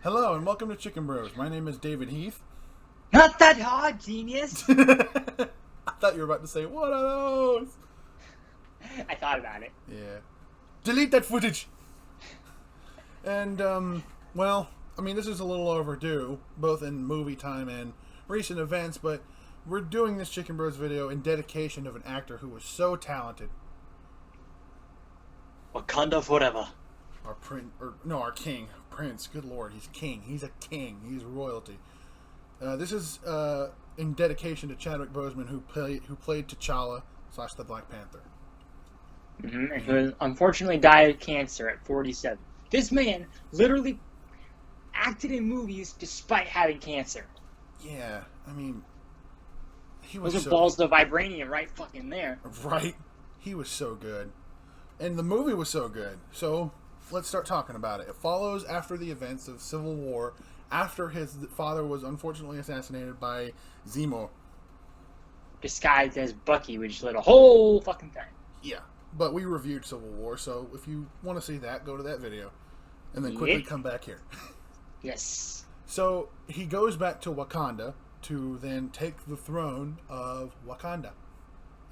Hello and welcome to Chicken Bros. My name is David Heath. Not that hard, genius! I thought you were about to say, what are those? I thought about it. Yeah. Delete that footage! And, well, I mean, this is a little overdue, both in movie time and recent events, but we're doing this Chicken Bros video in dedication of an actor who was so talented. Wakanda forever. Our king. Prince. Good lord, he's king. He's a king. He's royalty. This is in dedication to Chadwick Boseman, who played T'Challa / the Black Panther. Mm-hmm. And who unfortunately died of cancer at 47. This man literally acted in movies despite having cancer. Yeah, I mean, he was Those are balls of vibranium right fucking there. Right? He was so good. And the movie was so good. So, let's start talking about it. It follows after the events of Civil War, after his father was unfortunately assassinated by Zemo. Disguised as Bucky, which lit a whole fucking thing. Yeah, but we reviewed Civil War, so if you want to see that, go to that video. And then quickly come back here. Yes. So, he goes back to Wakanda to then take the throne of Wakanda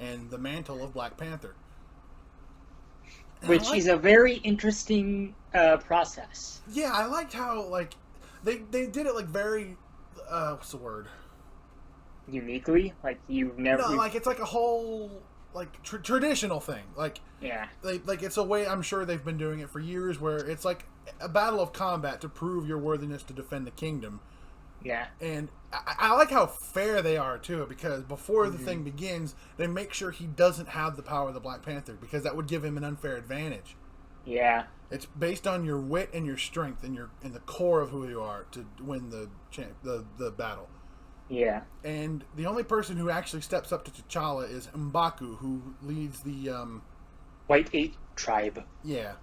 and the mantle of Black Panther. Which is a very interesting process. Yeah, I liked how, like, they did it, like, very, what's the word? Uniquely? Like, you've never... No, like, it's like a whole, like, traditional thing. Like, yeah. Like, it's a way, I'm sure they've been doing it for years, where it's like a battle of combat to prove your worthiness to defend the kingdom. Yeah. And I like how fair they are, too, because before the thing begins, they make sure he doesn't have the power of the Black Panther, because that would give him an unfair advantage. Yeah. It's based on your wit and your strength and the core of who you are to win the battle. Yeah. And the only person who actually steps up to T'Challa is M'Baku, who leads the White Ape tribe. Yeah.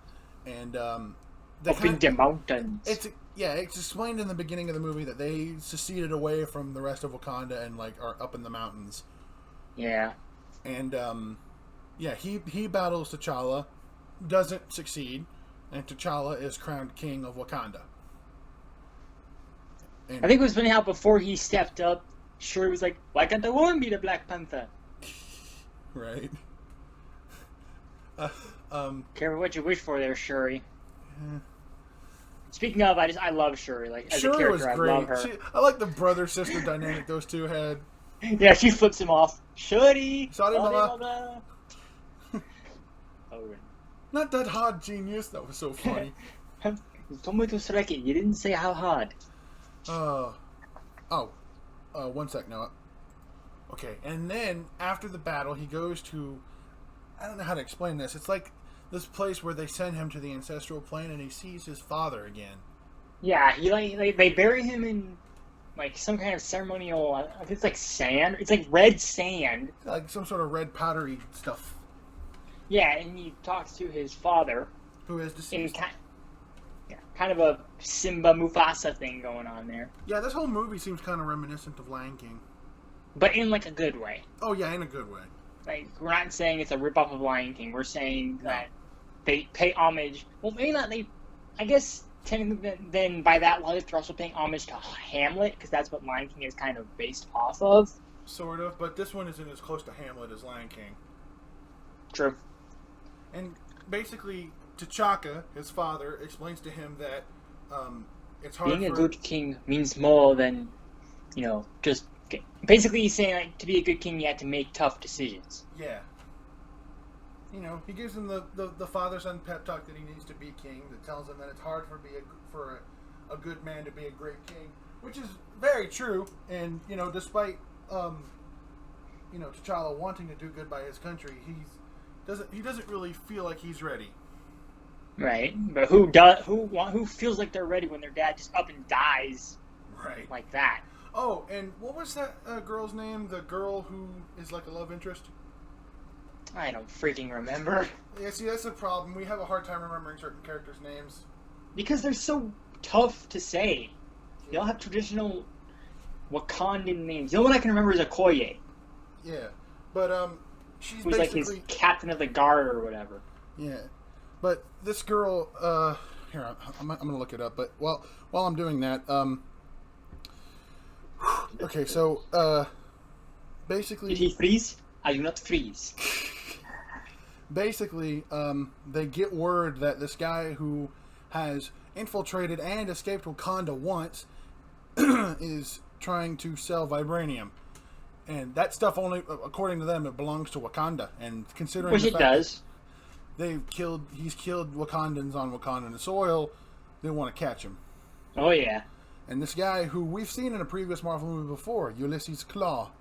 And up in the mountains. It's explained in the beginning of the movie that they seceded away from the rest of Wakanda and, like, are up in the mountains. Yeah. And he battles T'Challa, doesn't succeed, and T'Challa is crowned king of Wakanda. And I think it was funny how before he stepped up, Shuri was like, "Why can't the woman be the Black Panther?" Right. Careful what you wish for there, Shuri. Speaking of, I love Shuri. Like, as Shuri a character, was I great. love her. I like the brother-sister dynamic those two had. Yeah, she flips him off. Shuri! Sorry, mama. Mama. Oh, Not that hard, genius. That was so funny. you told me to strike it. You didn't say how hard. One sec, Noah. Okay, and then after the battle, he goes to, I don't know how to explain this. It's like this place where they send him to the ancestral plane, and he sees his father again. Yeah, they bury him in like some kind of ceremonial. I think it's like sand. It's like red sand. Like some sort of red powdery stuff. Yeah, and he talks to his father, who is deceased. Kind of a Simba Mufasa thing going on there. Yeah, this whole movie seems kind of reminiscent of Lion King. But in, like, a good way. Oh, yeah, in a good way. Like, we're not saying it's a ripoff of Lion King. We're saying that they pay homage. Well, maybe not. I guess, technically, then by that logic, they're also paying homage to Hamlet, because that's what Lion King is kind of based off of. Sort of, but this one isn't as close to Hamlet as Lion King. True. And basically, T'Chaka, his father, explains to him that it's hard. Being a good king means more than, just. Basically, he's saying, like, to be a good king, you have to make tough decisions. Yeah. He gives him the father-son pep talk that he needs to be king, that tells him that it's hard for a good man to be a great king, which is very true. And, despite, T'Challa wanting to do good by his country, he doesn't really feel like he's ready. Right, but who feels like they're ready when their dad just up and dies, right, like that? Oh, and what was that girl's name? The girl who is like a love interest? I don't freaking remember. Yeah, see, that's the problem. We have a hard time remembering certain characters' names because they're so tough to say. They all have traditional Wakandan names. The only one I can remember is Okoye. Yeah, but she's who's basically like his captain of the guard or whatever. Yeah. But this girl, here, I'm going to look it up. But while I'm doing that, okay, so basically, Did he freeze? I do not freeze. basically, they get word that this guy who has infiltrated and escaped Wakanda once is trying to sell vibranium. And that stuff only, according to them, it belongs to Wakanda. And considering Which the it fact does. that he's killed Wakandans on Wakandan soil, they want to catch him. Oh, yeah. And this guy, who we've seen in a previous Marvel movie before, Ulysses Claw.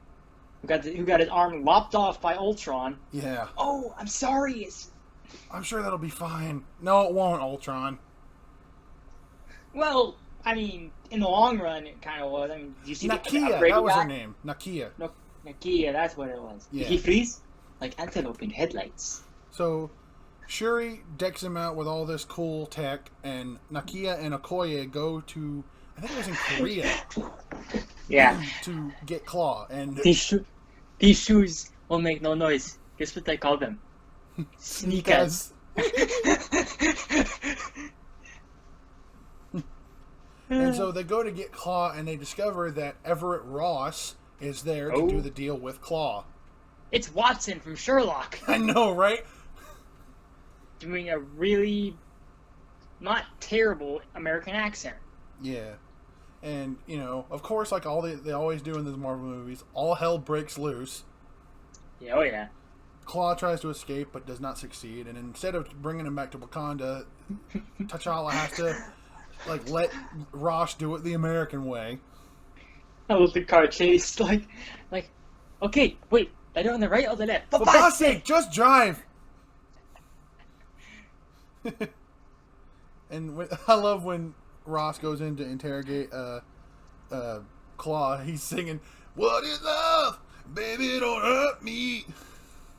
Who got his arm lopped off by Ultron. Yeah. Oh, I'm sorry. I'm sure that'll be fine. No, it won't, Ultron. Well, I mean, in the long run, it kind of was. I mean, you see Nakia, the that was guy? her name. Nakia. No, Nakia, that's what it was. Yeah. Did he freeze? Like antelope in headlights. So, Shuri decks him out with all this cool tech, and Nakia and Okoye go to, I think it was in Korea, Yeah. to get Claw. And These shoes will make no noise. Guess what I call them? Sneakers. And so they go to get Claw, and they discover that Everett Ross is there to do the deal with Claw. It's Watson from Sherlock. I know, right? Doing a really not terrible American accent. Yeah. And, you know, of course, like they always do in these Marvel movies, all hell breaks loose. Yeah, oh yeah. Claw tries to escape, but does not succeed. And instead of bringing him back to Wakanda, T'Challa has to, like, let Ross do it the American way. I love the car chase. Like, okay, wait, I do on the right or the left? For God's sake, just drive! And I love when Ross goes in to interrogate Claw. He's singing, "What is love? Baby, don't hurt me."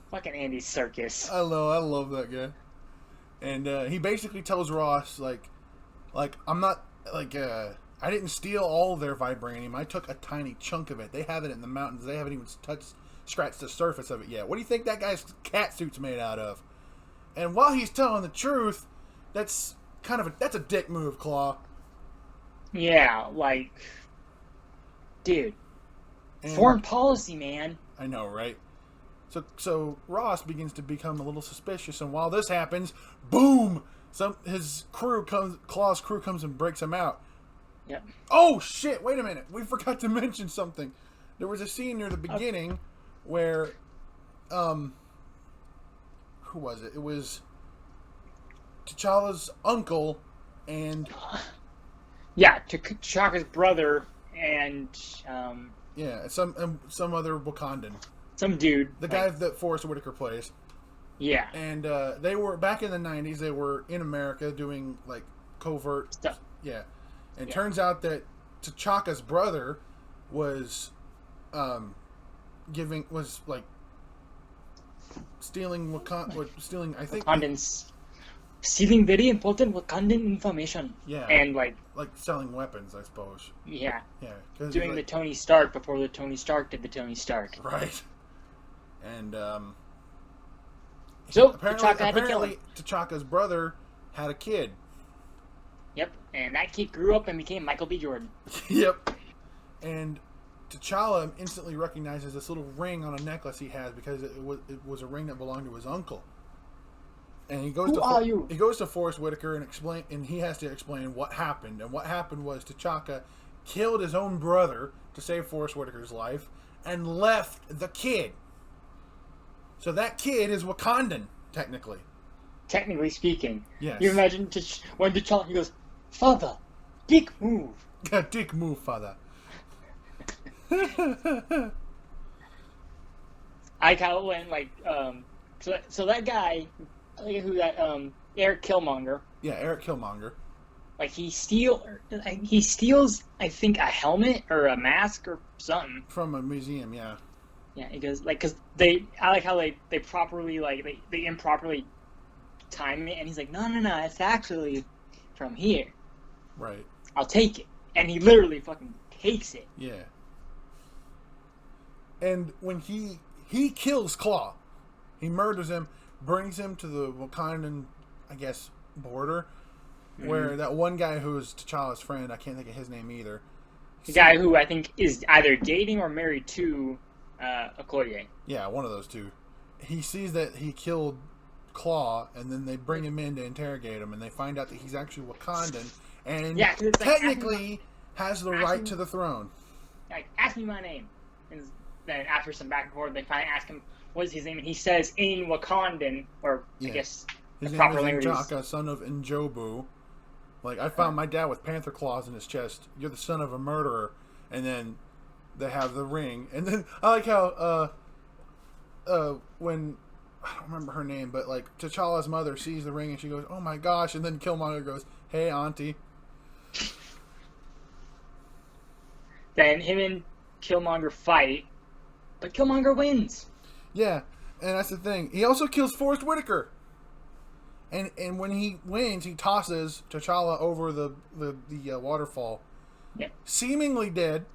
Fucking Andy Serkis. I love that guy. And he basically tells Ross, like I'm not, I didn't steal all their vibranium. I took a tiny chunk of it. They have it in the mountains. They haven't even scratched the surface of it yet. What do you think that guy's cat suit's made out of? And while he's telling the truth, that's a dick move, Claw. Yeah, like, dude, And foreign policy, man. I know, right? So Ross begins to become a little suspicious, and while this happens, boom! Claw's crew comes and breaks him out. Yep. Oh shit! Wait a minute, we forgot to mention something. There was a scene near the beginning where, who was it? It was T'Challa's uncle and T'Chaka's brother and some other Wakandan. Some dude. The guy that Forrest Whitaker plays. Yeah. And they were, back in the 90s, they were in America doing, like, covert stuff. Yeah. And it turns out that T'Chaka's brother was, stealing, I think... Wakandans. Stealing very important Wakandan information. Yeah. And, like selling weapons, I suppose. Yeah. Yeah. Doing the Tony Stark before the Tony Stark did the Tony Stark. Right. And, so, apparently T'Chaka's brother had a kid. Yep, and that kid grew up and became Michael B. Jordan. Yep. And T'Challa instantly recognizes this little ring on a necklace he has because it was a ring that belonged to his uncle. And he goes He goes to Forrest Whitaker and he has to explain what happened. And what happened was T'Chaka killed his own brother to save Forrest Whitaker's life and left the kid. So that kid is Wakandan, technically. Technically speaking. Yes. You imagine when T'Challa, he goes, "Father, dick move." Dick move, father. I kind of went like, so that guy, Eric Killmonger. Yeah, Eric Killmonger. Like he steals, I think, a helmet or a mask or something From a museum, yeah. Yeah, he goes because I like how they properly they improperly time it, and he's like, no, it's actually from here. Right. I'll take it, and he literally fucking takes it. Yeah. And when he kills Claw, he murders him, brings him to the Wakandan, I guess, border, where that one guy who's T'Challa's friend, I can't think of his name either. The guy who I think is either dating or married to Okoye. Yeah, one of those two. He sees that he killed Claw, and then they bring him in to interrogate him, and they find out that he's actually Wakandan, and technically has the right to the throne. Like, ask me my name. And then after some back and forth, they finally ask him what's his name, and he says in Wakandan, or I guess his the name proper is language N'Jaka, son of Njobu. Like, I found my dad with panther claws in his chest. You're the son of a murderer. And then they have the ring. And then I like how when I don't remember her name, but like T'Challa's mother sees the ring and she goes, "Oh my gosh!" And then Killmonger goes, "Hey, auntie." Then him and Killmonger fight, but Killmonger wins. Yeah, and that's the thing. He also kills Forrest Whitaker. And when he wins, he tosses T'Challa over the waterfall, seemingly dead.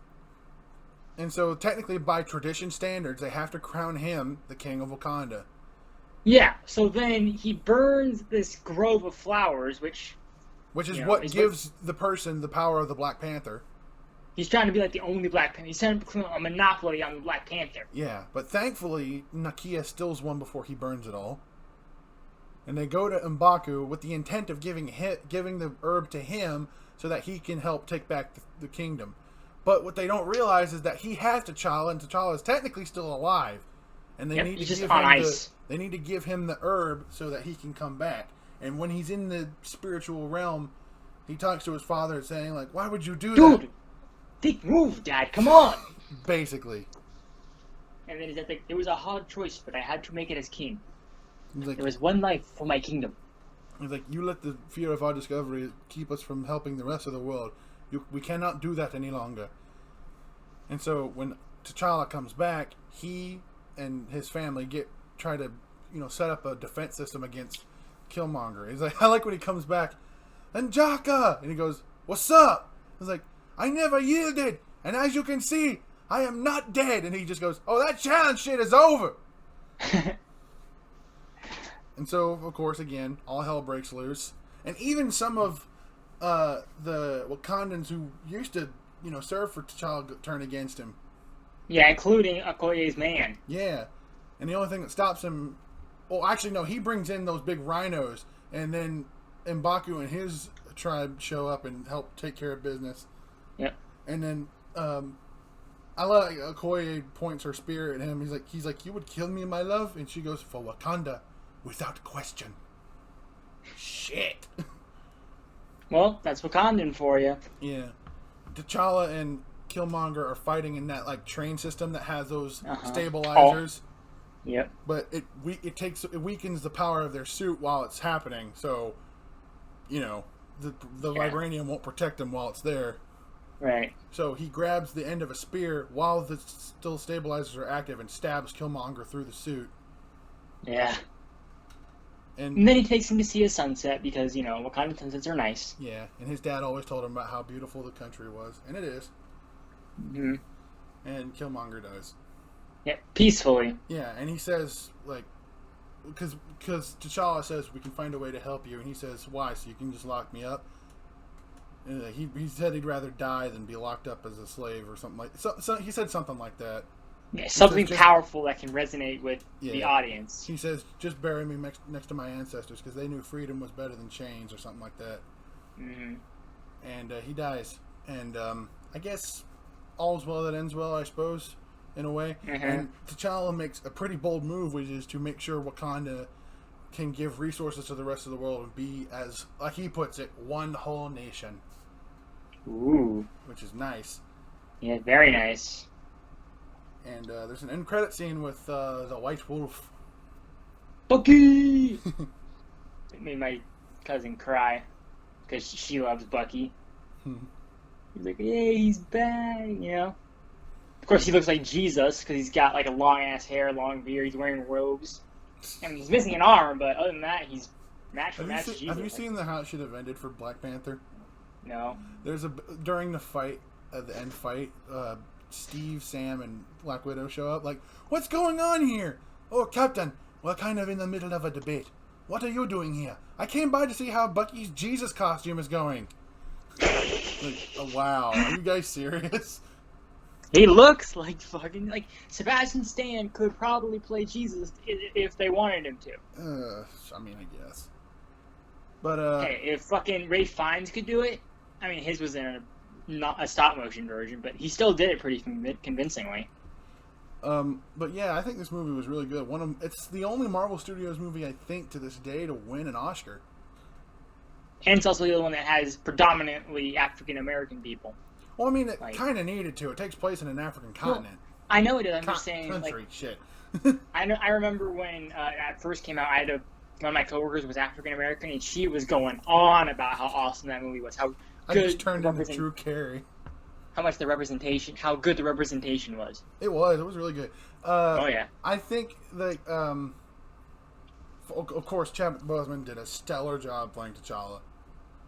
And so, technically, by tradition standards, they have to crown him the king of Wakanda. Yeah. So then he burns this grove of flowers, which is what gives the person the power of the Black Panther. He's trying to be like the only Black Panther. He's trying to become a monopoly on the Black Panther. Yeah, but thankfully, Nakia steals one before he burns it all. And they go to M'Baku with the intent of giving the herb to him so that he can help take back the kingdom. But what they don't realize is that he has T'Challa, and T'Challa is technically still alive. And they need to give him the herb so that he can come back. And when he's in the spiritual realm, he talks to his father saying, like, "Why would you do that? Dude, think move, Dad, come on!" Basically. And then he's like, "It was a hard choice, but I had to make it as king. Like, there was one life for my kingdom." He's like, "You let the fear of our discovery keep us from helping the rest of the world. We cannot do that any longer." And so when T'Challa comes back, he and his family try to set up a defense system against Killmonger. He's like, I like when he comes back, "N'Jaka!" And he goes, "What's up?" He's like, "I never yielded, and as you can see, I am not dead." And he just goes, "Oh, that challenge shit is over." And so, of course, again, all hell breaks loose. And even some of the Wakandans who used to, serve for T'Challa turn against him. Yeah, including Okoye's man. Yeah. And the only thing that stops him... Well, actually, no, he brings in those big rhinos. And then M'Baku and his tribe show up and help take care of business. Yep. And then I like Okoye points her spear at him. He's like, "You would kill me, my love?" And she goes, "For Wakanda. Without question." Shit. Well, that's Wakandan for you. Yeah. T'Challa and Killmonger are fighting in that train system that has those stabilizers. Oh. Yep. But it weakens the power of their suit while it's happening. So, the vibranium won't protect them while it's there. Right. So he grabs the end of a spear while the still stabilizers are active and stabs Killmonger through the suit. Yeah. And then he takes him to see a sunset because, Wakanda sunsets are nice. Yeah, and his dad always told him about how beautiful the country was. And it is. Mm-hmm. And Killmonger does. Yeah, peacefully. Yeah, and he says, because T'Challa says, "We can find a way to help you." And he says, "Why? So you can just lock me up?" And he said he'd rather die than be locked up as a slave or something like that. So he said something like that. Yeah, something powerful that can resonate with the audience. He says, "Just bury me next to my ancestors because they knew freedom was better than chains," or something like that. Mm-hmm. And he dies. And I guess all's well that ends well, I suppose, in a way. Mm-hmm. And T'Challa makes a pretty bold move, which is to make sure Wakanda can give resources to the rest of the world and be, as like he puts it, one whole nation. Ooh. Which is nice. Yeah, very nice. And there's an end credit scene with the White Wolf. Bucky! It made my cousin cry because she loves Bucky. He's like, "Yeah, he's back," Of course, he looks like Jesus because he's got a long ass hair, long beard. He's wearing robes. I mean, he's missing an arm, but other than that, he's matched Jesus. Have you seen how it should have ended for Black Panther? No. During the fight, the end fight, Steve, Sam, and Black Widow show up. Like, "What's going on here?" "Oh, Captain, we're kind of in the middle of a debate. What are you doing here? I came by to see how Bucky's Jesus costume is going. Like, oh, wow. Are you guys serious? He looks like fucking like Sebastian Stan could probably play Jesus if they wanted him to. I mean, I guess. But hey, if fucking Ray Fiennes could do it, I mean, his was in not a stop motion version, but he still did it pretty convincingly. But yeah, I think this movie was really good. It's the only Marvel Studios movie I think to this day to win an Oscar. And it's also the other one that has predominantly African American people. Well, I mean, it kind of needed to. It takes place in an African continent. Well, I know it is. I'm just saying, country, like, shit. I remember when it first came out. One of my coworkers was African American, and she was going on about how awesome that movie was. How good I just turned into Drew Carey. How good the representation was. It was really good. Oh yeah. I think that, of course, Chadwick Boseman did a stellar job playing T'Challa.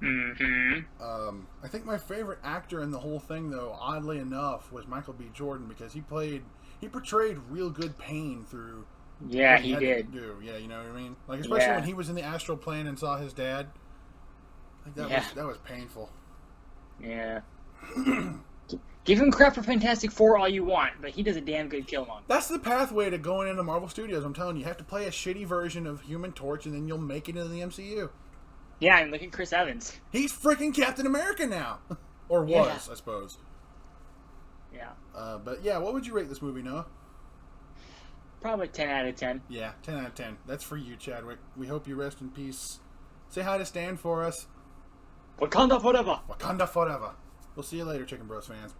Mm-hmm. I think my favorite actor in the whole thing, though, oddly enough, was Michael B. Jordan, because he portrayed real good pain through. Yeah, he did. Yeah, you know what I mean. Like, especially when he was in the astral plane and saw his dad. Like that was painful. Yeah. Give him crap for Fantastic Four all you want, but he does a damn good kill on. That's the pathway to going into Marvel Studios. I'm telling you, you have to play a shitty version of Human Torch, and then you'll make it into the MCU. Yeah, and look at Chris Evans. He's freaking Captain America now. Or was, I suppose. Yeah. But yeah, what would you rate this movie, Noah? Probably 10 out of 10. Yeah, 10 out of 10. That's for you, Chadwick. We hope you rest in peace. Say hi to Stan for us. Wakanda forever. Wakanda forever. We'll see you later, Chicken Bros fans.